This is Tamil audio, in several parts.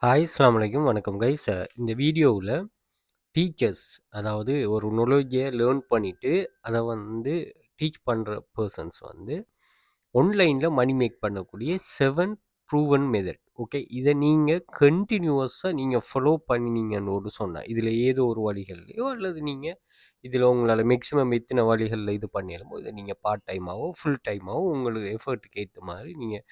ஹாய் அஸ்ஸலாமு அலைக்கும். வணக்கம் கைஸ். இந்த வீடியோவில் டீச்சர்ஸ், அதாவது ஒரு நாலேஜை லேர்ன் பண்ணிவிட்டு அதை டீச் பண்ணுற பர்சன்ஸ் ஆன்லைனில் மணி மேக் பண்ணக்கூடிய 7 ப்ரூவன் மெத்தட். ஓகே, இதை நீங்கள் கண்டினியூவஸாக நீங்கள் ஃபாலோ பண்ணினீங்கன்னு சொன்னால் இதில் ஏதோ ஒரு வழிகள்லையோ அல்லது நீங்கள் இதில் உங்களால் மேக்ஸிமம் எத்தனை வழிகளில் இது பண்ணிடமோ இதை நீங்கள் பார்ட் டைமாகவோ ஃபுல் டைமாகவோ உங்களுக்கு எஃபர்ட்டுக்கு ஏற்ற மாதிரி நீங்கள்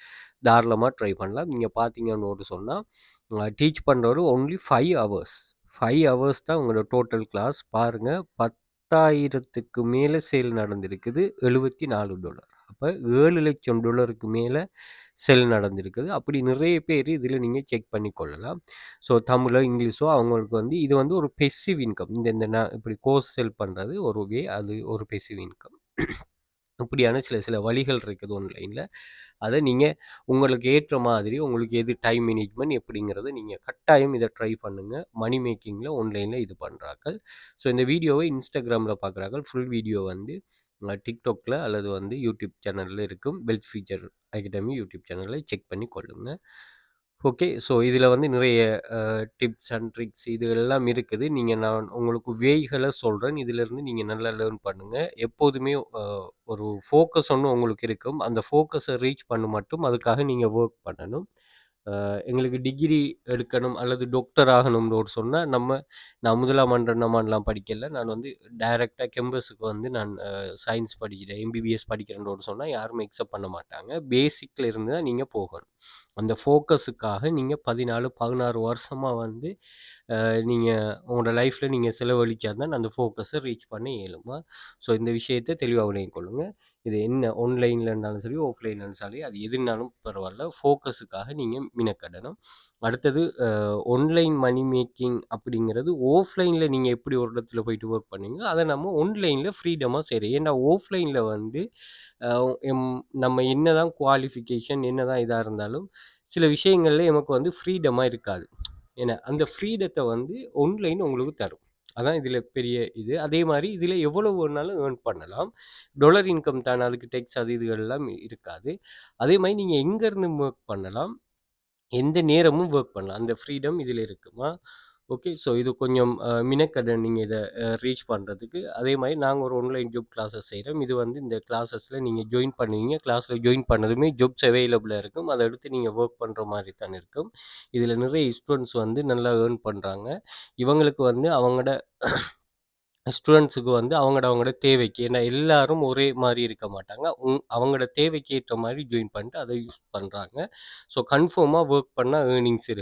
தாராளமாக ட்ரை பண்ணலாம். நீங்கள் பார்த்தீங்கன்னு சொன்னால் டீச் பண்ணுறது ஒன்லி 5 ஹவர்ஸ். 5 ஹவர்ஸ் தான் உங்களோட டோட்டல் கிளாஸ். பாருங்கள், 10,000க்கு மேலே சேல் நடந்திருக்குது, $74. அப்போ $7,00,000 மேலே செல் நடந்திருக்குது. அப்படி நிறைய பேர் இதில் நீங்கள் செக் பண்ணி கொள்ளலாம். ஸோ தமிழோ இங்கிலீஷோ அவங்களுக்கு இது ஒரு பெசிவ் இன்கம். இந்த இப்படி கோர்ஸ் செல் பண்ணுறது ஒரு வே, அது ஒரு பெசிவ் இன்கம். இப்படியான சில வழிகள் இருக்குது ஆன்லைனில். அதை நீங்கள் உங்களுக்கு ஏற்ற மாதிரி உங்களுக்கு எது டைம் மேனேஜ்மெண்ட் எப்படிங்கிறத நீங்கள் கட்டாயம் இதை ட்ரை பண்ணுங்கள். மணி மேக்கிங்கில் ஆன்லைனில் இது பண்ணுறாக்கள். ஸோ இந்த வீடியோவை இன்ஸ்டாகிராமில் பார்க்குறாக்கள். ஃபுல் வீடியோ டிக்டாக்ல அல்லது யூடியூப் சேனலில் இருக்கும். வெல்த் ஃபியூச்சர் அகாடமி யூடியூப் சேனலை செக் பண்ணி கொள்ளுங்கள். ஓகே, ஸோ இதில் நிறைய டிப்ஸ் அண்ட் ட்ரிக்ஸ் இது எல்லாம் இருக்குது. நான் உங்களுக்கு வேய்களை சொல்கிறேன். இதிலேருந்து நீங்கள் நல்லா லேர்ன் பண்ணுங்கள். எப்போதுமே ஒரு ஃபோக்கஸ் உங்களுக்கு இருக்கும். அந்த ஃபோக்கஸை ரீச் பண்ண மட்டும் அதுக்காக நீங்கள் ஒர்க் பண்ணணும். எங்களுக்கு டிகிரி எடுக்கணும் அல்லது டாக்டர் ஆகணும்னு சொன்னால் நான் முதலாம் ஆண்டு ரெண்டாம் படிக்கல. நான் டைரெக்டாக கேம்பஸுக்கு நான் சயின்ஸ் படிக்கிறேன், எம்பிபிஎஸ் படிக்கிறேன்னு சொன்னால் யாருமே எக்ஸப்ட் பண்ண மாட்டாங்க. பேசிக்கில் இருந்து தான் நீங்கள் போகணும். அந்த ஃபோக்கஸுக்காக நீங்கள் 16 வருஷமாக நீங்கள் உங்களோட லைஃப்பில் நீங்கள் செலவழிச்சா தான் அந்த ஃபோக்கஸை ரீச் பண்ண இயலுமா. ஸோ இந்த விஷயத்தை தெளிவாக விளங்கிக் கொள்ளுங்கள். இது என்ன ஆன்லைனில் இருந்தாலும் சரி ஆஃப்லைனில் இருந்தாலும் சரி, அது எதுனாலும் பரவாயில்ல, ஃபோக்கஸுக்காக நீங்கள் மினக்கடணும். அடுத்தது ஆன்லைன் மணி மேக்கிங் அப்படிங்கிறது ஆஃப்லைனில் நீங்கள் எப்படி ஒரு இடத்துல போயிட்டு ஒர்க் பண்ணீங்களோ அதை நம்ம ஆன்லைனில் ஃப்ரீடமாக செய்கிறோம். ஏன்னா ஆஃப்லைனில் நம்ம என்ன தான் குவாலிஃபிகேஷன் என்ன தான் இதாக இருந்தாலும் சில விஷயங்களில் நமக்கு ஃப்ரீடமாக இருக்காது. ஏன்னா அந்த ஃப்ரீடத்தை ஆன்லைன் உங்களுக்கு தரும். அதான் இதில் பெரிய இது. அதே மாதிரி இதில் எவ்வளோ வேணாலும் ஏர்ன் பண்ணலாம். டாலர் இன்கம் தானே, அதுக்கு டெக்ஸ் அது இதுகள்லாம் இருக்காது. அதே மாதிரி நீங்கள் எங்கேருந்து ஒர்க் பண்ணலாம், எந்த நேரமும் ஒர்க் பண்ணலாம். அந்த ஃப்ரீடம் இதில் இருக்குமா. ஓகே, ஸோ இது கொஞ்சம் மினக்கடன் நீங்கள் இதை ரீச் பண்ணுறதுக்கு. அதே மாதிரி நாங்கள் ஒரு ஆன்லைன் ஜாப் கிளாஸஸ் செய்கிறோம். இது இந்த கிளாஸஸில் நீங்கள் ஜாயின் பண்ணுவீங்க. கிளாஸில் ஜாயின் பண்ணதுமே ஜாப்ஸ் அவைலபிளாக இருக்கும். அதை எடுத்து நீங்கள் ஒர்க் பண்ணுற மாதிரி தான் இருக்கும். இதில் நிறைய ஸ்டூடெண்ட்ஸ் நல்லா ஏர்ன் பண்ணுறாங்க. இவங்களுக்கு அவங்களோட ஸ்டூடெண்ட்ஸுக்கு அவங்களோட தேவைக்கு, ஏன்னா எல்லாரும் ஒரே மாதிரி இருக்க மாட்டாங்க. அவங்களோட தேவைக்கு ஏற்ற மாதிரி ஜாயின் பண்ணிட்டு அதை யூஸ் பண்ணுறாங்க. ஸோ கன்ஃபார்மாக ஒர்க் பண்ணால் ஏர்னிங்ஸ் இருக்குது.